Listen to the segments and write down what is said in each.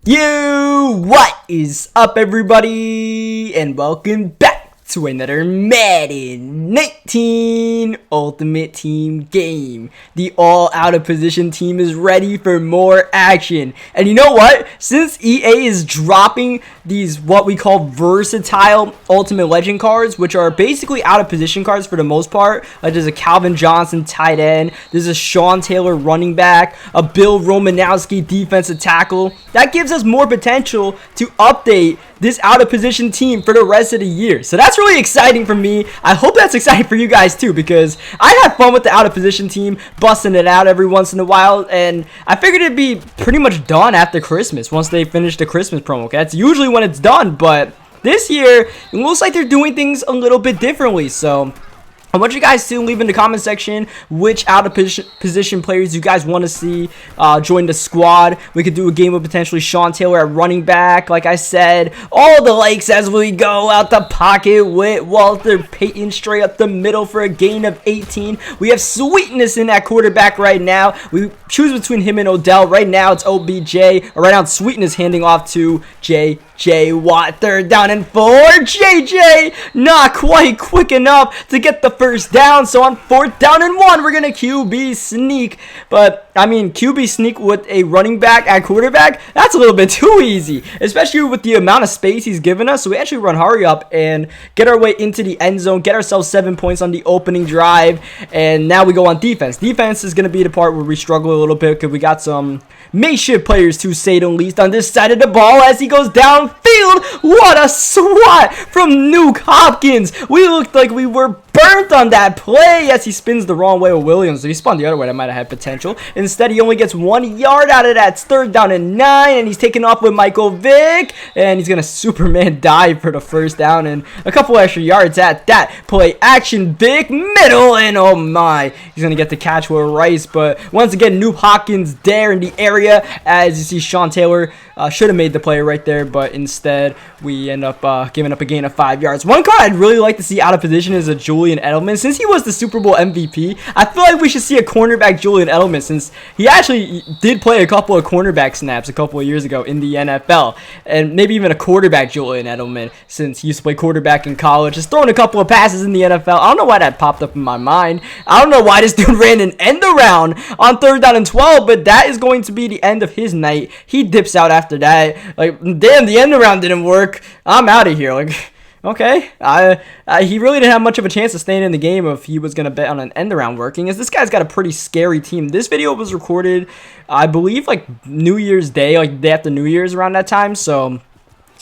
What is up, everybody, and welcome back to another Madden 19 Ultimate Team game. The all out of position team is ready for more action. And you know what? Since EA is dropping these what we call versatile Ultimate Legend cards, which are basically out of position cards for the most part, like there's a Calvin Johnson tight end, there's a Sean Taylor running back, a Bill Romanowski defensive tackle. That gives us more potential to update this out of position team for the rest of the year. So that's really exciting for me. I hope that's exciting for you guys too, because I have fun with the out of position team, busting it out every once in a while, and I figured it'd be pretty much done after Christmas once they finish the Christmas promo. Okay? That's usually when it's done, but this year it looks like they're doing things a little bit differently. So I want you guys to leave in the comment section which out of position players you guys want to see join the squad. We could do a game with potentially Sean Taylor at running back, like I said. All the likes as we go out the pocket with Walter Payton straight up the middle for a gain of 18. We have Sweetness in that quarterback right now. We choose between him and Odell. Right now it's OBJ. Or right now it's Sweetness handing off to J.J. Watt. 3rd down and 4. JJ not quite quick enough to get the first down, so on 4th down and 1, we're gonna QB sneak. But I mean, QB sneak with a running back at quarterback, that's a little bit too easy, especially with the amount of space he's given us. So we actually run hurry up and get our way into the end zone, get ourselves 7 points on the opening drive, and now we go on defense. Defense is gonna be the part where we struggle a little bit because we got some makeshift players, to say the least, on this side of the ball as he goes downfield. What a swat from Nuke Hopkins. We looked like we were burnt on that play. Yes, he spins the wrong way with Williams. If he spun the other way, that might have had potential. Instead, he only gets 1 yard out of that. It's 3rd down and 9, and he's taking off with Michael Vick, and he's gonna Superman dive for the first down and a couple extra yards at that. Play action, Vick, middle, and oh my, he's gonna get the catch with Rice. But once again, Nuke Hopkins there in the area. As you see, Sean Taylor should have made the play right there, but instead we end up giving up a gain of 5 yards. One card I'd really like to see out of position is a Julian Edelman. Since he was the Super Bowl MVP, I feel like we should see a cornerback Julian Edelman, since he actually did play a couple of cornerback snaps a couple of years ago in the NFL, and maybe even a quarterback Julian Edelman, since he used to play quarterback in college, just throwing a couple of passes in the NFL. I don't know why that popped up in my mind. I don't know why this dude ran an end around on 3rd down and 12, but that is going to be the end of his night. He dips out after that. Like, damn, the end around didn't work. I'm out of here. Like, okay, he really didn't have much of a chance of staying in the game if he was going to bet on an end around working, as this guy's got a pretty scary team. This video was recorded, I believe, like New Year's Day, like day after New Year's, around that time, so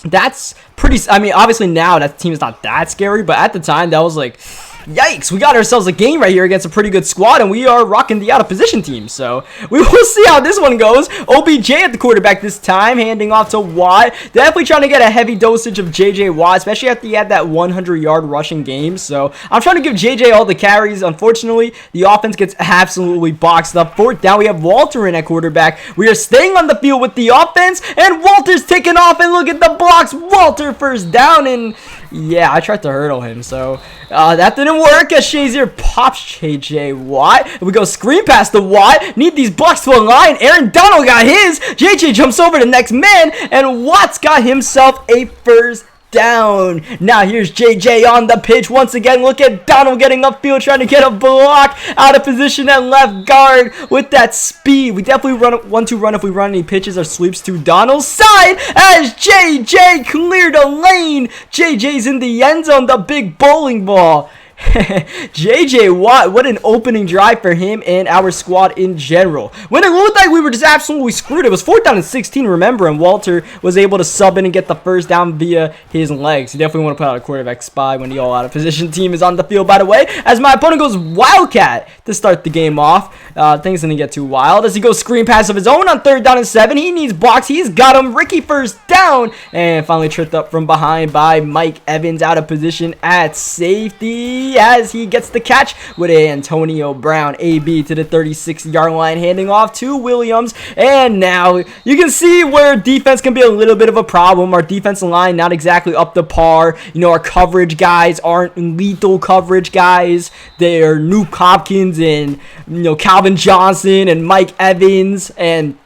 that's pretty, I mean, obviously now that team is not that scary, but at the time, that was like, yikes, we got ourselves a game right here against a pretty good squad, and we are rocking the out of position team. So we will see how this one goes. OBJ at the quarterback this time, handing off to Watt. Definitely trying to get a heavy dosage of JJ Watt, especially after he had that 100-yard rushing game. So I'm trying to give JJ all the carries. Unfortunately, the offense gets absolutely boxed up. 4th down, we have Walter in at quarterback. We are staying on the field with the offense, and Walter's taking off, and look at the blocks. Walter 1st down, and yeah, I tried to hurdle him, so that didn't work as Shazier pops JJ Watt. We go screen pass to Watt. Need these blocks to align. Aaron Donald got his. JJ jumps over the next man, and Watt's got himself a 1st down. Now here's JJ on the pitch once again. Look at Donald getting upfield, trying to get a block out of position at left guard with that speed. We definitely run 1-2 run if we run any pitches or sweeps to Donald's side as JJ cleared a lane. JJ's in the end zone, the big bowling ball. JJ Watt, what an opening drive for him and our squad in general. When it looked like we were just absolutely screwed, it was 4th down and 16, remember, and Walter was able to sub in and get the 1st down via his legs. You definitely want to put out a quarterback spy when the all out of position team is on the field, by the way, as my opponent goes Wildcat to start the game off. Things didn't get too wild as he goes screen pass of his own on 3rd down and 7. He needs blocks. He's got him. Ricky 1st down, and finally tripped up from behind by Mike Evans out of position at safety as he gets the catch with Antonio Brown. AB to the 36-yard line, handing off to Williams. And now you can see where defense can be a little bit of a problem. Our defensive line not exactly up to par. You know, our coverage guys aren't lethal coverage guys. They're Nuke Hopkins and, you know, Calvin Johnson and Mike Evans, and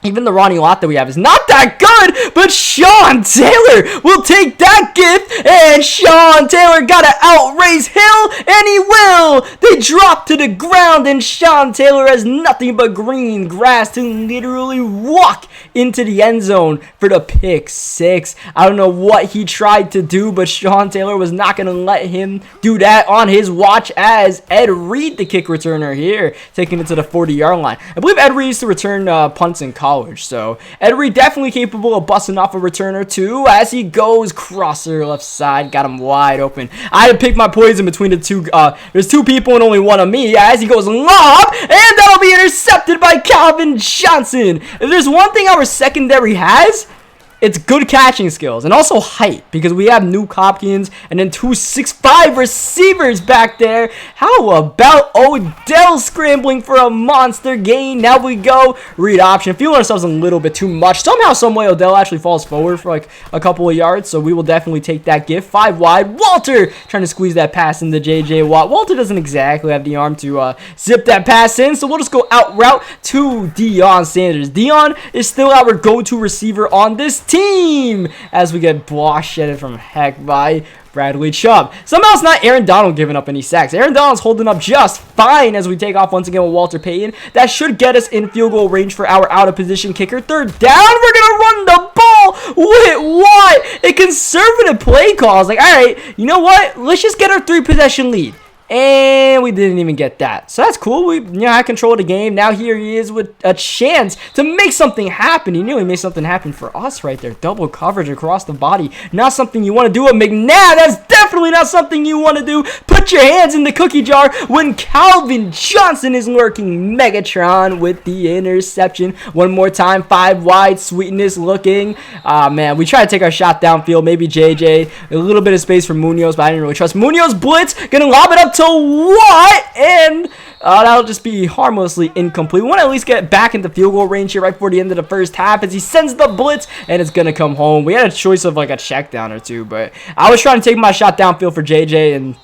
Even the Ronnie Lott that we have is not that good, but Sean Taylor will take that gift, and Sean Taylor got to outrace Hill, and he will. They drop to the ground, and Sean Taylor has nothing but green grass to literally walk into the end zone for the pick 6. I don't know what he tried to do, but Sean Taylor was not going to let him do that on his watch, as Ed Reed, the kick returner here, taking it to the 40-yard line. I believe Ed Reed used to return punts in college. So Ed Reed definitely capable of busting off a return or two as he goes crosser left side, got him wide open. I had to pick my poison between the two. There's 2 people and only one of me as he goes lob, and that'll be intercepted by Calvin Johnson. If there's one thing our secondary has, it's good catching skills and also height, because we have Nuke Hopkins and then 2 6'5" receivers back there. How about Odell scrambling for a monster gain? Now we go read option, feeling ourselves a little bit too much. Somehow, someway, Odell actually falls forward for like a couple of yards, so we will definitely take that gift. 5 wide. Walter trying to squeeze that pass into JJ Watt. Walter doesn't exactly have the arm to zip that pass in, so we'll just go out route to Deion Sanders. Deion is still our go-to receiver on this team as we get block shedded from heck by Bradley Chubb. Somehow it's not Aaron Donald giving up any sacks. Aaron Donald's holding up just fine as we take off once again with Walter Payton. That should get us in field goal range for our out of position kicker. 3rd down. We're going to run the ball with what? A conservative play call. Like, all right, you know what? Let's just get our 3 possession lead. And we didn't even get that. So that's cool. We had control of the game. Now here he is with a chance to make something happen. He nearly made something happen for us right there. Double coverage across the body. Not something you want to do with McNabb. That's definitely not something you want to do. Put your hands in the cookie jar when Calvin Johnson is lurking. Megatron with the interception. One more time. 5 wide. Sweetness looking. Man, we try to take our shot downfield. Maybe JJ. A little bit of space for Munoz, but I didn't really trust Munoz. Blitz. Gonna lob it up to what? And that'll just be harmlessly incomplete. We want to at least get back into field goal range here right before the end of the first half as he sends the blitz, and it's going to come home. We had a choice of like a check down or two, but I was trying to take my shot downfield for JJ, and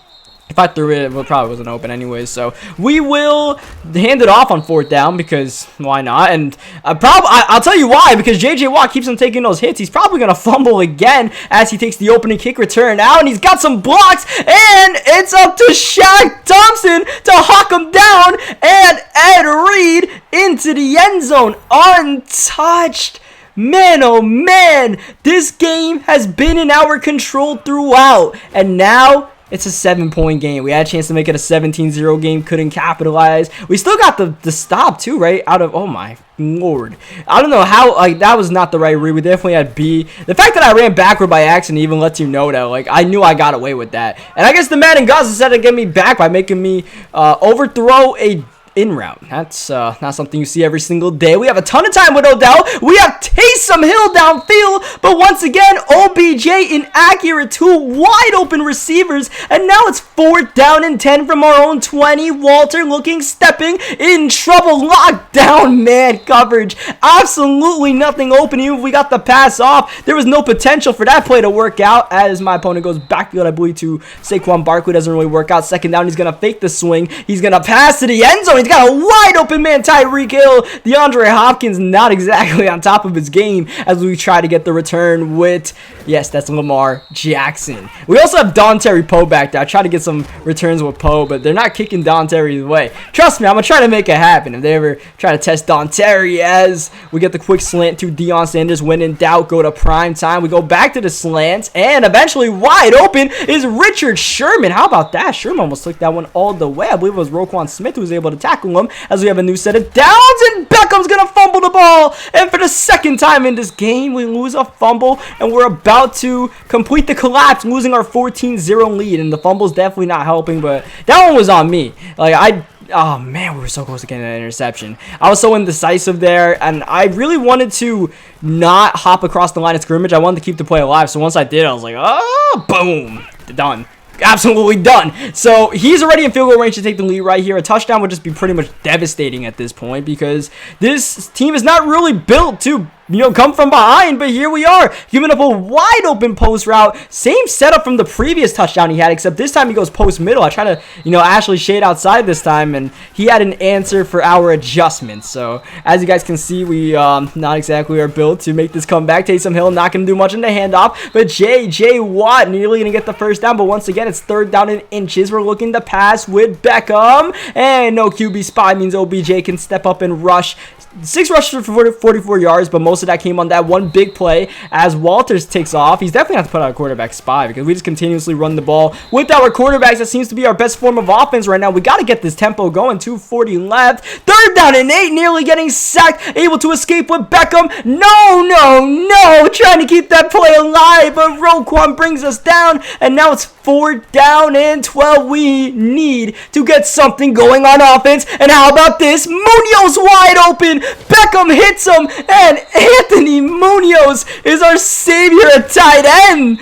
if I threw it, it probably wasn't open anyways. So we will hand it off on 4th down because why not? And I'll tell you why, because JJ Watt keeps on taking those hits. He's probably going to fumble again as he takes the opening kick return out, and he's got some blocks, and it's up to Shaq Thompson to hawk him down, and Ed Reed into the end zone untouched. Man, oh man, this game has been in our control throughout, and now it's a 7-point game. We had a chance to make it a 17-0 game. Couldn't capitalize. We still got the stop, too, right? Out of, oh, my Lord. I don't know how, like, that was not the right read. We definitely had B. The fact that I ran backward by accident even lets you know that, like, I knew I got away with that. And I guess the Madden gods decided to get me back by making me overthrow a in route. That's not something you see every single day. We have a ton of time with Odell. We have Taysom Hill downfield, but once again, OBJ inaccurate. 2 wide open receivers, and now it's 4th down and 10 from our own 20. Walter looking, stepping, in trouble. Locked down, man coverage. Absolutely nothing open. Even if we got the pass off, there was no potential for that play to work out as my opponent goes backfield, I believe, to Saquon Barkley. Doesn't really work out. 2nd down, he's going to fake the swing. He's going to pass to the end zone. He's got a wide open man, Tyreek Hill. DeAndre Hopkins not exactly on top of his game as we try to get the return with, yes, that's Lamar Jackson. We also have Don Terry Poe back there. I try to get some returns with Poe, but they're not kicking Don Terry's way. Trust me, I'm going to try to make it happen if they ever try to test Don Terry, as we get the quick slant to Deion Sanders. When in doubt, go to prime time. We go back to the slants, and eventually wide open is Richard Sherman. How about that? Sherman almost took that one all the way. I believe it was Roquan Smith who was able to tackle him as we have a new set of downs, and Beckham's going to fumble the ball. And for the 2nd time in this game, we lose a fumble, and we're about to complete the collapse, losing our 14-0 lead. And the fumble's definitely not helping, but that one was on me. Like, oh man, we were so close to getting that interception. I was so indecisive there, and I really wanted to not hop across the line of scrimmage. I wanted to keep the play alive, so once I did, I was like, oh, boom, done. Absolutely done. So he's already in field goal range to take the lead right here. A touchdown would just be pretty much devastating at this point because this team is not really built to come from behind, but here we are, giving up a wide open post route. Same setup from the previous touchdown he had, except this time he goes post middle. I try to, actually shade outside this time, and he had an answer for our adjustments. So as you guys can see, we not exactly are built to make this comeback. Taysom Hill not going to do much in the handoff, but J.J. Watt nearly going to get the first down, but once again, it's third down in inches. We're looking to pass with Beckham, and no QB spy means OBJ can step up and rush. 6 rushes for 44 yards, but most of that came on that one big play as Walters takes off. He's definitely have to put out a quarterback spy because we just continuously run the ball with our quarterbacks. That seems to be our best form of offense right now. We got to get this tempo going. 2:40 left. Third down and 8, nearly getting sacked. Able to escape with Beckham. No. Trying to keep that play alive, but Roquan brings us down, and now it's 4th down and 12. We need to get something going on offense. And how about this? Munoz wide open. Beckham hits him, and Anthony Munoz is our savior at tight end.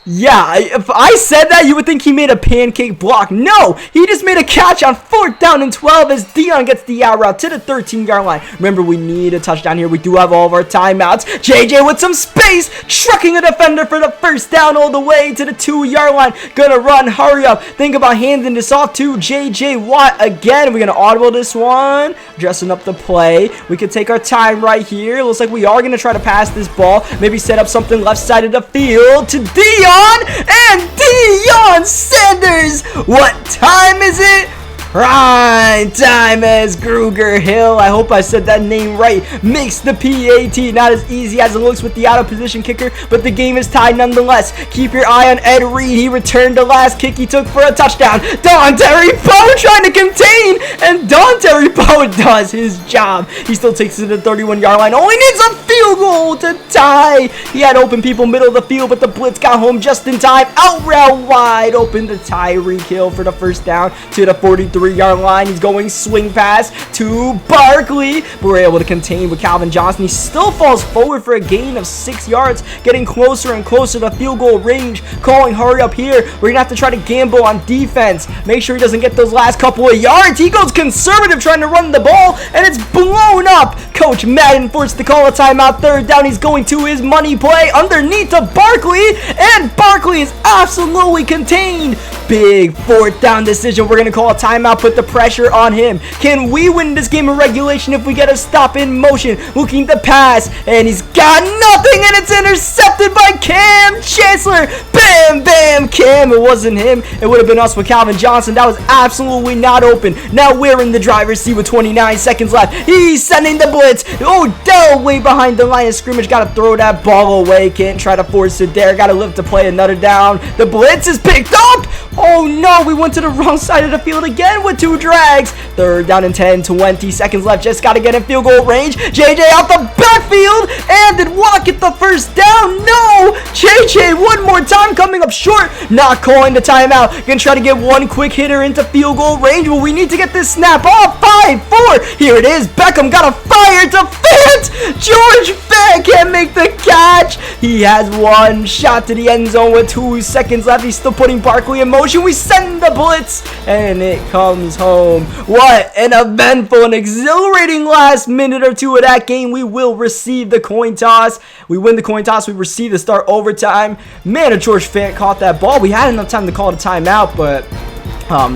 Yeah, if I said that, you would think he made a pancake block. No, he just made a catch on 4th down and 12 as Deion gets the out route to the 13-yard line. Remember, we need a touchdown here. We do have all of our timeouts. JJ with some space, trucking a defender for the first down all the way to the 2-yard line. Gonna run, hurry up. Think about handing this off to JJ Watt again. We're gonna audible this one, dressing up the play. We could take our time right here. Looks like we are gonna try to pass this ball. Maybe set up something left side of the field to Deion. And Deion Sanders. What time is it? Prime time as Gruger Hill, I hope I said that name right, makes the PAT. Not as easy as it looks with the out of position kicker, but the game is tied nonetheless. Keep your eye on Ed Reed. He returned the last kick he took for a touchdown. Terry Poe trying to contain, and Terry Poe does his job. He still takes it to the 31-yard line. Only needs a field goal to tie. He had open people middle of the field, but the blitz got home just in time. Out route wide open to Tyreek Hill for the first down to the 43-yard line. He's going swing pass to Barkley. We're able to contain with Calvin Johnson. He still falls forward for a gain of 6 yards, getting closer and closer to field goal range. Calling hurry up here. We're gonna have to try to gamble on defense. Make sure he doesn't get those last couple of yards. He goes conservative trying to run the ball, and it's blown up. Coach Madden forced to call a timeout. Third down. He's going to his money play underneath to Barkley, and Barkley is absolutely contained. Big 4th down decision. We're gonna call a timeout. Put the pressure on him. Can we win this game in regulation if we get a stop in motion? Looking to pass, and he's got nothing, and it's intercepted by Cam Chancellor. Bam, bam, Cam. It wasn't him. It would have been us with Calvin Johnson. That was absolutely not open. Now we're in the driver's seat with 29 seconds left. He's sending the blitz. Odell way behind the line of scrimmage. Got to throw that ball away. Can't try to force it there. Got to live to play another down. The blitz is picked up. Oh no, we went to the wrong side of the field again with 2 drags. Third down and 10, 20 seconds left. Just got to get in field goal range. JJ out the backfield, and did Watt get the first down? No! JJ one more time coming up short. Not calling the timeout. Gonna try to get one quick hitter into field goal range, but we need to get this snap off. 5-4. Here it is. Beckham got a fire to Fant. George Fant can't make the catch. He has one shot to the end zone with 2 seconds left. He's still putting Barkley in motion. We send the blitz, and it comes home. What an eventful and exhilarating last minute or two of that game. We will receive the coin toss. We win the coin toss. We receive the start overtime. Man, if George Fant caught that ball. We had enough time to call the timeout, but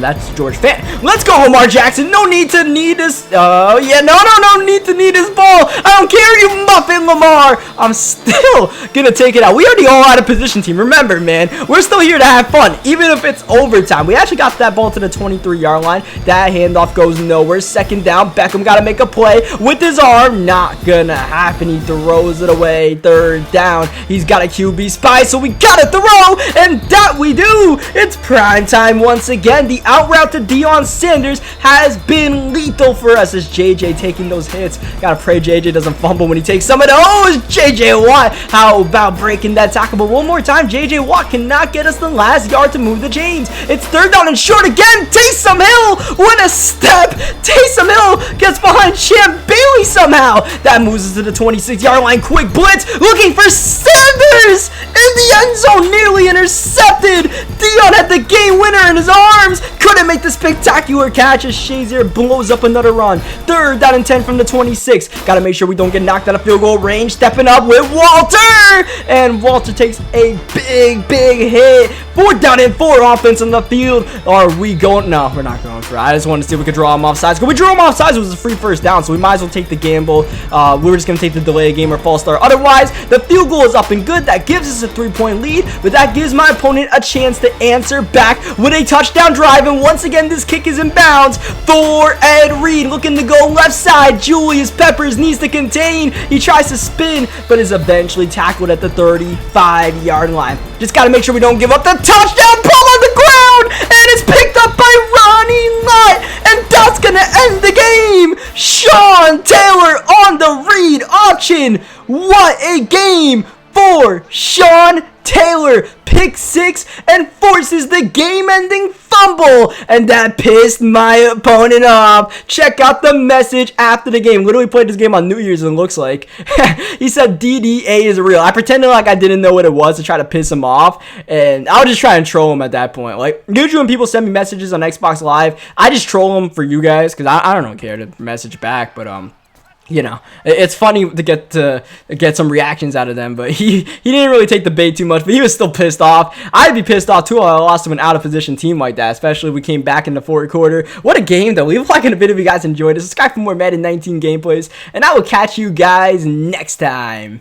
that's George Fant. Let's go, Lamar Jackson. No need to need this. No need to need this ball. I don't care, you muffin, Lamar. I'm still gonna take it out. We are the all out of position team. Remember, man, we're still here to have fun, even if it's overtime. We actually got that ball to the 23-yard line. That handoff goes nowhere. Second down. Beckham got to make a play with his arm. Not gonna happen. He throws it away. Third down. He's got a QB spy, so we gotta throw, and that we do. It's prime time once again. The out route to Deion Sanders has been lethal for us as JJ taking those hits. Gotta pray JJ doesn't fumble when he takes some of those. JJ Watt, how about breaking that tackle? But one more time, JJ Watt cannot get us the last yard to move the chains. It's third down and short again. Taysom Hill, what a step. Taysom Hill gets behind Champ Bailey somehow. That moves us to the 26-yard line. Quick blitz, looking for Sanders. in the end zone, nearly intercepted. Deion had the game winner in his arms. Couldn't make the spectacular catch as Shazier blows up another run. 3rd down and 10 from the 26. Gotta make sure we don't get knocked out of field goal range. Stepping up with Walter. And Walter takes a big hit. 4th down and 4, offense on the field. Are we going? No, we're not going for it. I just wanted to see if we could draw him off sides. Because we drew him off sides, it was a free 1st down. So we might as well take the gamble. We were just going to take the delay game or false start. Otherwise, the field goal is up and good. That gives us a 3-point lead. But that gives my opponent a chance to answer back with a touchdown drive. And once again, this kick is in bounds for Ed Reed. Looking to go left side. Julius Peppers needs to contain. He tries to spin, but is eventually tackled at the 35-yard line. Just got to make sure we don't give up the touchdown. Ball on the ground, and it's picked up by Ronnie Lott, and that's going to end the game. Sean Taylor on the Reed option. What a game for Sean Taylor. Pick 6 and forces the game-ending fumble, and that pissed my opponent off. Check out the message after the game. Literally played this game on New Year's, and it looks like he said DDA is real. I pretended like I didn't know what it was to try to piss him off, and I was just trying to troll him at that point. Like usually when people send me messages on Xbox Live, I just troll them for you guys because I don't care to message back, but you know, it's funny to get some reactions out of them, but he didn't really take the bait too much, but he was still pissed off. I'd be pissed off too if I lost to an out-of-position team like that, especially if we came back in the 4th quarter. What a game, though. Leave a like in the video if you guys enjoyed it. Subscribe for more Madden 19 gameplays, and I will catch you guys next time.